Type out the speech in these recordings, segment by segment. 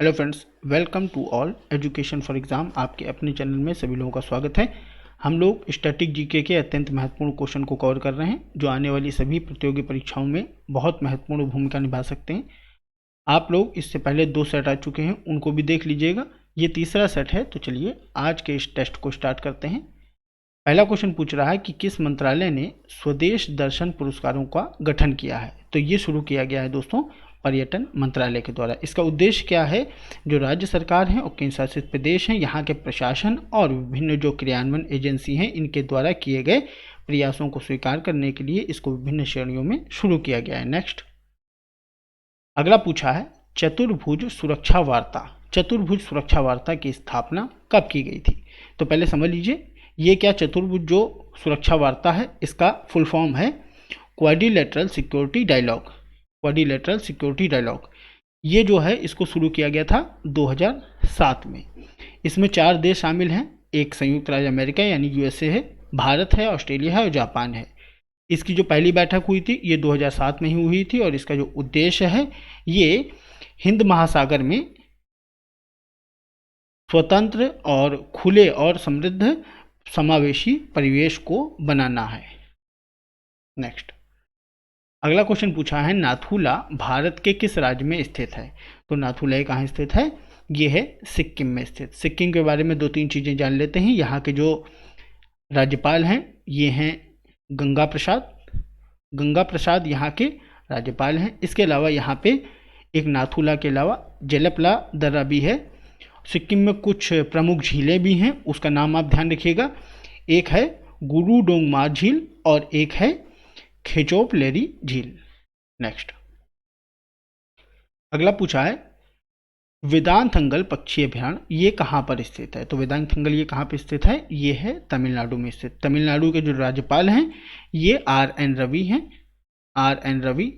Hello friends, welcome to all education for exam. आपके अपने channel में सभी लोगों का स्वागत है। हम लोग स्टैटिक जीके के अत्यंत महत्वपूर्ण क्वेश्चन को कवर कर रहे हैं जो आने वाली सभी प्रतियोगी परीक्षाओं में बहुत महत्वपूर्ण भूमिका निभा सकते हैं। आप लोग इससे पहले 2 सेट आ चुके हैं, उनको भी देख लीजिएगा। ये तीसरा सेट है। तो चलिए आज के इस टेस्ट को स्टार्ट करते हैं। पहला क्वेश्चन पूछ रहा है कि किस मंत्रालय ने स्वदेश दर्शन पुरस्कारों का गठन किया है। तो ये शुरू किया गया है दोस्तों पर्यटन मंत्रालय के द्वारा। इसका उद्देश्य क्या है? जो राज्य सरकार है और केंद्र शासित प्रदेश हैं, यहाँ के प्रशासन और विभिन्न जो क्रियान्वयन एजेंसी हैं, इनके द्वारा किए गए प्रयासों को स्वीकार करने के लिए इसको विभिन्न श्रेणियों में शुरू किया गया है। नेक्स्ट अगला पूछा है चतुर्भुज सुरक्षा वार्ता। चतुर्भुज सुरक्षा वार्ता की स्थापना कब की गई थी? तो पहले समझ लीजिए ये क्या चतुर्भुज जो सुरक्षा वार्ता है इसका फुल फॉर्म है quadrilateral security dialogue. Quadrilateral security dialogue ये जो है इसको शुरू किया गया था 2007 में। इसमें 4 देश शामिल हैं। एक संयुक्त राज्य अमेरिका यानी यूएसए है, भारत है, ऑस्ट्रेलिया है और जापान है। इसकी जो पहली बैठक हुई थी ये 2007 में ही हुई थी और इसका जो उद्देश्य है ये हिंद महासागर में स्वतंत्र और खुले और समृद्ध समावेशी परिवेश को बनाना है। नेक्स्ट अगला क्वेश्चन पूछा है नाथुला भारत के किस राज्य में स्थित है? तो नाथुला ये कहाँ स्थित है? ये है सिक्किम में स्थित। सिक्किम के बारे में 2-3 चीज़ें जान लेते हैं। यहाँ के जो राज्यपाल हैं ये हैं गंगा प्रसाद। गंगा प्रसाद यहाँ के राज्यपाल हैं। इसके अलावा यहाँ पे एक नाथुला के अलावा जेलपला दर्रा भी है। सिक्किम में कुछ प्रमुख झीलें भी हैं, उसका नाम आप ध्यान रखिएगा। एक है गुरु डोंगमा झील और एक है खेचोप लेरी झील। नेक्स्ट अगला पूछा है वेदांतंगल पक्षी अभयारण्य ये कहाँ पर स्थित है? तो वेदांतंगल ये कहाँ पर स्थित है? ये है तमिलनाडु में स्थित। तमिलनाडु के जो राज्यपाल हैं ये RN रवि हैं। RN रवि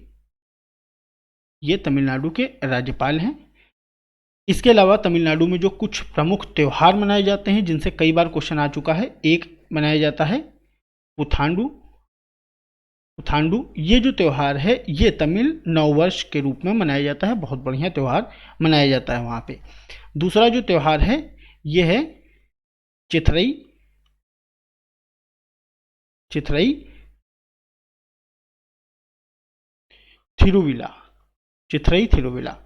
ये तमिलनाडु के राज्यपाल हैं। इसके अलावा तमिलनाडु में जो कुछ प्रमुख त्यौहार मनाए जाते हैं जिनसे कई बार क्वेश्चन आ चुका है, एक मनाया जाता है पुथांडु। पुथांडु ये जो त्यौहार है ये तमिल नववर्ष के रूप में मनाया जाता है। बहुत बढ़िया त्यौहार मनाया जाता है वहाँ पे। दूसरा जो त्यौहार है ये है चिथरई। चिथरई थिरुविला। चिथरई थिरुविला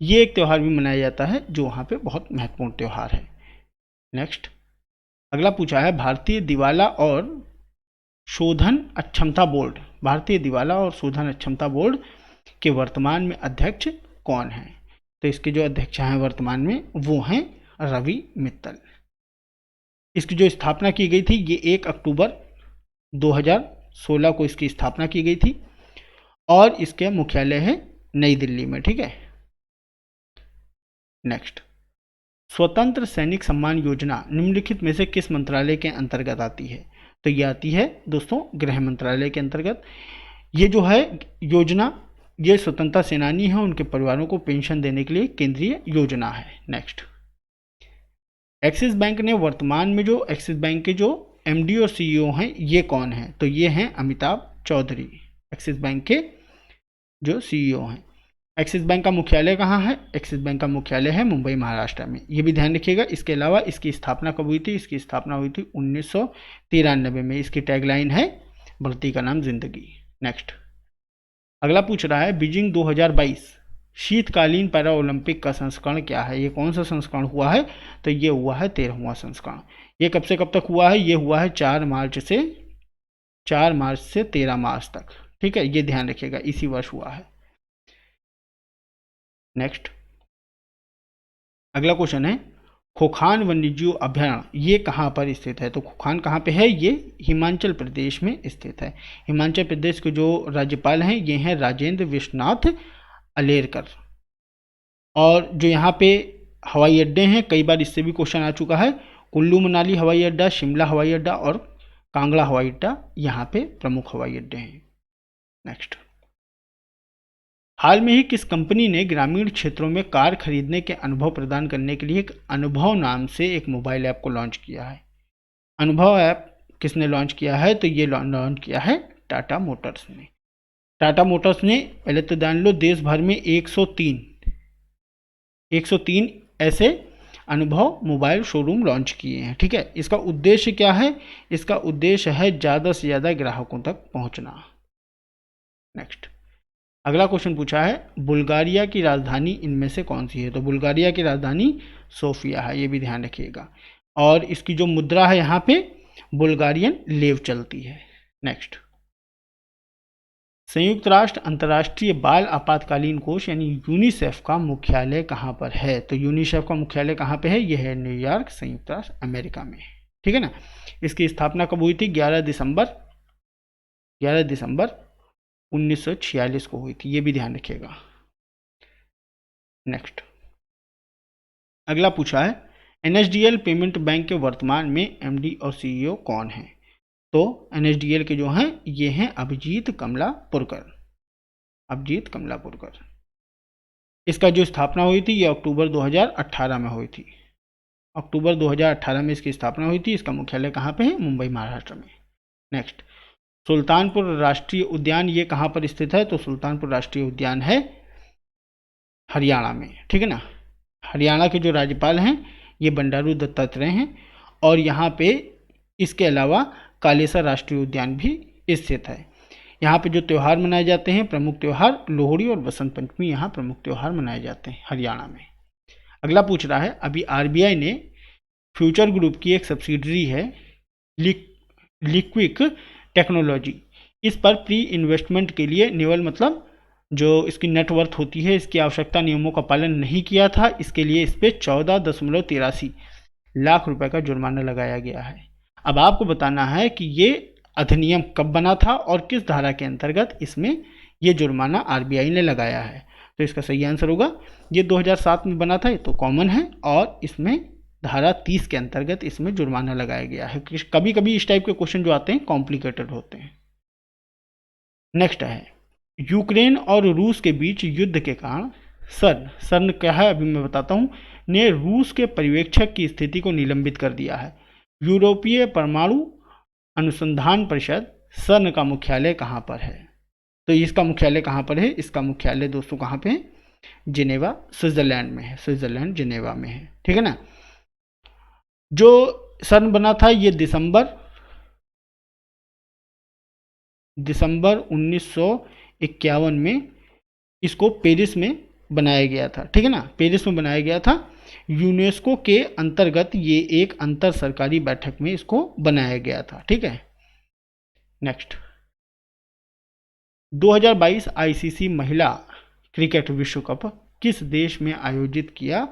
ये एक त्यौहार भी मनाया जाता है जो वहाँ पे बहुत महत्वपूर्ण त्यौहार है। नेक्स्ट अगला पूछा है भारतीय दिवाला और शोधन अक्षमता बोर्ड। भारतीय दिवाला और शोधन अक्षमता बोर्ड के वर्तमान में अध्यक्ष कौन है? तो इसके जो अध्यक्ष हैं वर्तमान में वो हैं रवि मित्तल। इसकी जो स्थापना की गई थी ये 1 अक्टूबर 2016 को इसकी स्थापना की गई थी और इसके मुख्यालय है नई दिल्ली में। ठीक है। नेक्स्ट स्वतंत्र सैनिक सम्मान योजना निम्नलिखित में से किस मंत्रालय के अंतर्गत आती है? तो ये आती है दोस्तों गृह मंत्रालय के अंतर्गत। ये जो है योजना ये स्वतंत्रता सेनानी है उनके परिवारों को पेंशन देने के लिए केंद्रीय योजना है। नेक्स्ट एक्सिस बैंक ने वर्तमान में जो एक्सिस बैंक के जो MD और CEO हैं ये कौन है? तो ये हैं अमिताभ चौधरी। एक्सिस बैंक के जो CEO हैं। एक्सिस बैंक का मुख्यालय कहाँ है? एक्सिस बैंक का मुख्यालय है मुंबई महाराष्ट्र में। ये भी ध्यान रखिएगा। इसके अलावा इसकी स्थापना कब हुई थी? इसकी स्थापना हुई थी 1993 में। इसकी टैगलाइन है बढ़ती का नाम जिंदगी। नेक्स्ट अगला पूछ रहा है बीजिंग 2022 शीतकालीन पैरा ओलंपिक का संस्करण क्या है? ये कौन सा संस्करण हुआ है? तो ये हुआ है 13वां संस्करण। ये कब से कब तक हुआ है? ये हुआ है 4 मार्च से 13 मार्च तक। ठीक है, ये ध्यान रखिएगा, इसी वर्ष हुआ है। नेक्स्ट अगला क्वेश्चन है खोखान वन्यजीव अभयारण्य ये कहाँ पर स्थित है? तो खोखान कहाँ पे है? ये हिमाचल प्रदेश में स्थित है। हिमाचल प्रदेश के जो राज्यपाल हैं ये हैं राजेंद्र विश्वनाथ अलेरकर। और जो यहाँ पे हवाई अड्डे हैं कई बार इससे भी क्वेश्चन आ चुका है। कुल्लू मनाली हवाई अड्डा, शिमला हवाई अड्डा और कांगड़ा हवाई अड्डा यहाँ पे प्रमुख हवाई अड्डे हैं। नेक्स्ट हाल में ही किस कंपनी ने ग्रामीण क्षेत्रों में कार खरीदने के अनुभव प्रदान करने के लिए एक अनुभव नाम से एक मोबाइल ऐप को लॉन्च किया है? अनुभव ऐप किसने लॉन्च किया है? तो ये लॉन्च किया है टाटा मोटर्स ने। टाटा मोटर्स ने पहले तो जान लो देश भर में 103 103 ऐसे अनुभव मोबाइल शोरूम लॉन्च किए हैं। ठीक है, इसका उद्देश्य क्या है? इसका उद्देश्य है ज़्यादा से ज़्यादा ग्राहकों तक पहुंचना। नेक्स्ट, अगला क्वेश्चन पूछा है बुल्गारिया की राजधानी इनमें से कौन सी है? तो बुल्गारिया की राजधानी सोफिया है, ये भी ध्यान रखिएगा। और इसकी जो मुद्रा है यहाँ पे बुल्गारियन लेव चलती है। नेक्स्ट, संयुक्त राष्ट्र अंतर्राष्ट्रीय बाल आपातकालीन कोष यानी यूनिसेफ का मुख्यालय कहाँ पर है? तो यूनिसेफ का मुख्यालय कहाँ पे है? यह है न्यूयॉर्क, संयुक्त राष्ट्र अमेरिका में। ठीक है ना। इसकी स्थापना कब हुई थी? 11 दिसंबर 1946 को हुई थी, ये भी ध्यान रखिएगा। नेक्स्ट, अगला पूछा है एनएसडीएल पेमेंट बैंक के वर्तमान में एमडी और सीईओ कौन है? तो एनएसडीएल के जो हैं ये हैं अभिजीत कमलापुरकर। इसका जो स्थापना हुई थी ये अक्टूबर 2018 में हुई थी। अक्टूबर 2018 में इसकी स्थापना हुई थी। इसका मुख्यालय कहाँ पे है? मुंबई, महाराष्ट्र में। नेक्स्ट, सुल्तानपुर राष्ट्रीय उद्यान ये कहाँ पर स्थित है? तो सुल्तानपुर राष्ट्रीय उद्यान है हरियाणा में। ठीक है ना। हरियाणा के जो राज्यपाल हैं ये बंडारू दत्तात्रेय हैं। और यहाँ पे इसके अलावा कालेसर राष्ट्रीय उद्यान भी स्थित है। यहाँ पे जो त्यौहार मनाए जाते हैं, प्रमुख त्यौहार लोहड़ी और बसंत पंचमी यहाँ प्रमुख त्यौहार मनाए जाते हैं हरियाणा में। अगला पूछ रहा है अभी आरबीआई ने फ्यूचर ग्रुप की एक सब्सिडरी है लिक्विक टेक्नोलॉजी, इस पर प्री इन्वेस्टमेंट के लिए निवल मतलब जो इसकी नेटवर्थ होती है इसकी आवश्यकता नियमों का पालन नहीं किया था, इसके लिए इस पर 14.83 लाख रुपए का जुर्माना लगाया गया है। अब आपको बताना है कि ये अधिनियम कब बना था और किस धारा के अंतर्गत इसमें ये जुर्माना आरबीआई ने लगाया है। तो इसका सही आंसर होगा ये 2007 में बना था, ये तो कॉमन है, और इसमें धारा 30 के अंतर्गत इसमें जुर्माना लगाया गया है। कभी कभी इस टाइप के क्वेश्चन जो आते हैं कॉम्प्लिकेटेड होते हैं। नेक्स्ट है यूक्रेन और रूस के बीच युद्ध के कारण सर्न क्या है अभी मैं बताता हूँ, ने रूस के पर्यवेक्षक की स्थिति को निलंबित कर दिया है। यूरोपीय परमाणु अनुसंधान परिषद सर्न का मुख्यालय कहाँ पर है? तो इसका मुख्यालय कहाँ पर है? इसका मुख्यालय दोस्तों कहाँ पे है? जिनेवा, स्विट्जरलैंड में है। स्विट्जरलैंड जिनेवा में है। ठीक है ना। जो सर्न बना था ये दिसंबर 1951 में इसको पेरिस में बनाया गया था। ठीक है ना, पेरिस में बनाया गया था। यूनेस्को के अंतर्गत ये एक अंतर सरकारी बैठक में इसको बनाया गया था। ठीक है। नेक्स्ट, 2022 आईसीसी महिला क्रिकेट विश्व कप किस देश में आयोजित किया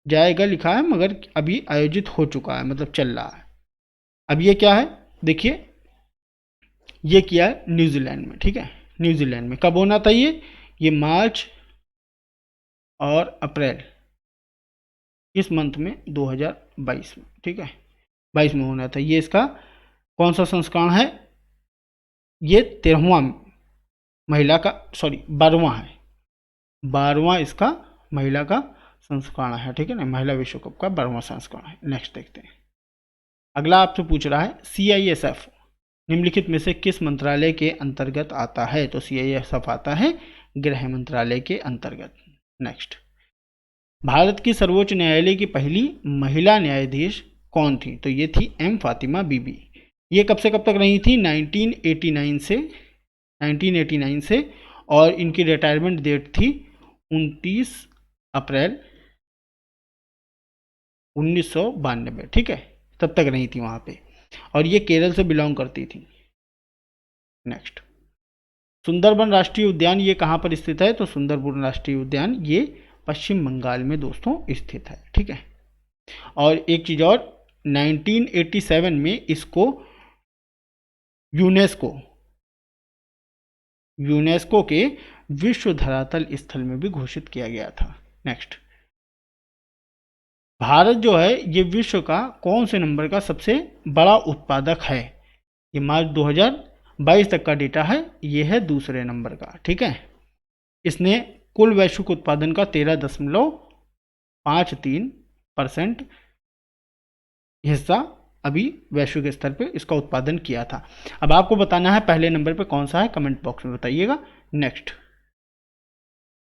जाएगा लिखा है, मगर अभी आयोजित हो चुका है, मतलब चल रहा है। अब ये क्या है देखिए, ये किया है न्यूजीलैंड में। ठीक है, न्यूजीलैंड में। कब होना था ये मार्च और अप्रैल इस मंथ में 2022 में। ठीक है, 22 में होना था। ये इसका कौन सा संस्करण है? ये 13वां महिला का 12वां है। 12वां इसका महिला का संस्करण है। ठीक है ना, महिला विश्व कप का 12वां संस्करण है। नेक्स्ट देखते हैं। अगला आपसे पूछ रहा है CISF निम्नलिखित में से किस मंत्रालय के अंतर्गत आता है? तो CISF आता है गृह मंत्रालय के अंतर्गत। नेक्स्ट, भारत की सर्वोच्च न्यायालय की पहली महिला न्यायाधीश कौन थी? तो ये थी M फातिमा बीबी। ये कब से कब तक रही थी? 1989 से, और इनकी रिटायरमेंट डेट थी 29 अप्रैल 1992। ठीक है, तब तक रही थी वहाँ पे, और ये केरल से बिलोंग करती थी। नेक्स्ट, सुंदरबन राष्ट्रीय उद्यान ये कहाँ पर स्थित है? तो सुंदरबन राष्ट्रीय उद्यान ये पश्चिम बंगाल में दोस्तों स्थित है। ठीक है, और एक चीज़ और, 1987 में इसको यूनेस्को के विश्व धरातल स्थल में भी घोषित किया गया था। नेक्स्ट, भारत जो है ये विश्व का कौन से नंबर का सबसे बड़ा उत्पादक है? ये मार्च 2022 तक का डेटा है, ये है दूसरे नंबर का। ठीक है, इसने कुल वैश्विक उत्पादन का 13.53% हिस्सा अभी वैश्विक स्तर पे इसका उत्पादन किया था। अब आपको बताना है पहले नंबर पे कौन सा है, कमेंट बॉक्स में बताइएगा। नेक्स्ट,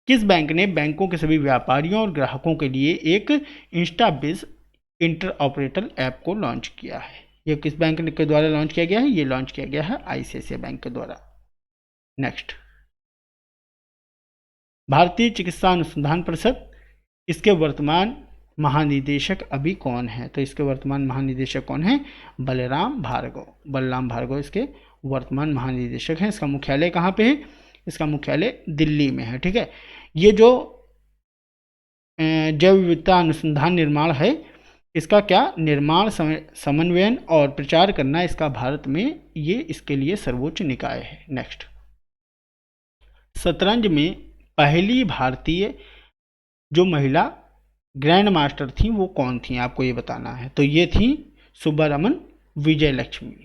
किस बैंक ने बैंकों के सभी व्यापारियों और ग्राहकों के लिए एक इंस्टाबिज इंटरऑपरेटर ऐप को लॉन्च किया है? ये किस बैंक के द्वारा लॉन्च किया गया है? ये लॉन्च किया गया है आईसीआईसीआई बैंक के द्वारा। नेक्स्ट, भारतीय चिकित्सा अनुसंधान परिषद, इसके वर्तमान महानिदेशक अभी कौन है? तो इसके वर्तमान महानिदेशक कौन है? बलराम भार्गव इसके वर्तमान महानिदेशक हैं। इसका मुख्यालय कहाँ पे है? इसका मुख्यालय दिल्ली में है। ठीक है, ये जो जैव विविधता अनुसंधान निर्माण है, इसका क्या निर्माण, समन्वयन और प्रचार करना, इसका भारत में ये इसके लिए सर्वोच्च निकाय है। नेक्स्ट, शतरंज में पहली भारतीय जो महिला ग्रैंड मास्टर थी वो कौन थी? आपको ये बताना है। तो ये थी सुब्बारमन विजयलक्ष्मी।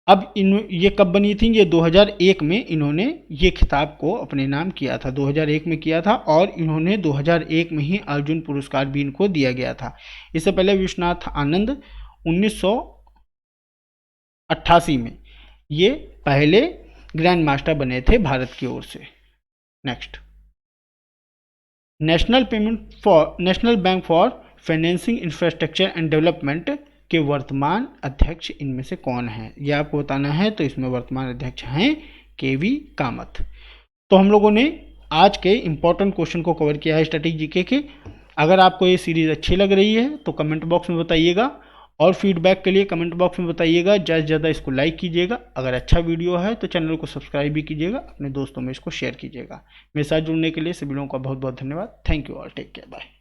अब ये कब बनी थी? ये 2001 में इन्होंने ये खिताब को अपने नाम किया था, 2001 में किया था, और इन्होंने 2001 में ही अर्जुन पुरस्कार भी इनको दिया गया था। इससे पहले विश्वनाथ आनंद 1988 में ये पहले ग्रैंड मास्टर बने थे भारत की ओर से। Next, national bank for financing infrastructure and development के वर्तमान अध्यक्ष इनमें से कौन है? ये आपको बताना है। तो इसमें वर्तमान अध्यक्ष हैं केवी कामत। तो हम लोगों ने आज के इम्पोर्टेंट क्वेश्चन को कवर किया है स्टैटिक जीके के। अगर आपको ये सीरीज़ अच्छी लग रही है तो कमेंट बॉक्स में बताइएगा, और फीडबैक के लिए कमेंट बॉक्स में बताइएगा। ज़्यादा से ज़्यादा इसको लाइक कीजिएगा। अगर अच्छा वीडियो है तो चैनल को सब्सक्राइब भी कीजिएगा, अपने दोस्तों में इसको शेयर कीजिएगा। मेरे साथ जुड़ने के लिए सभी लोगों का बहुत बहुत धन्यवाद। Thank you all, take care, bye.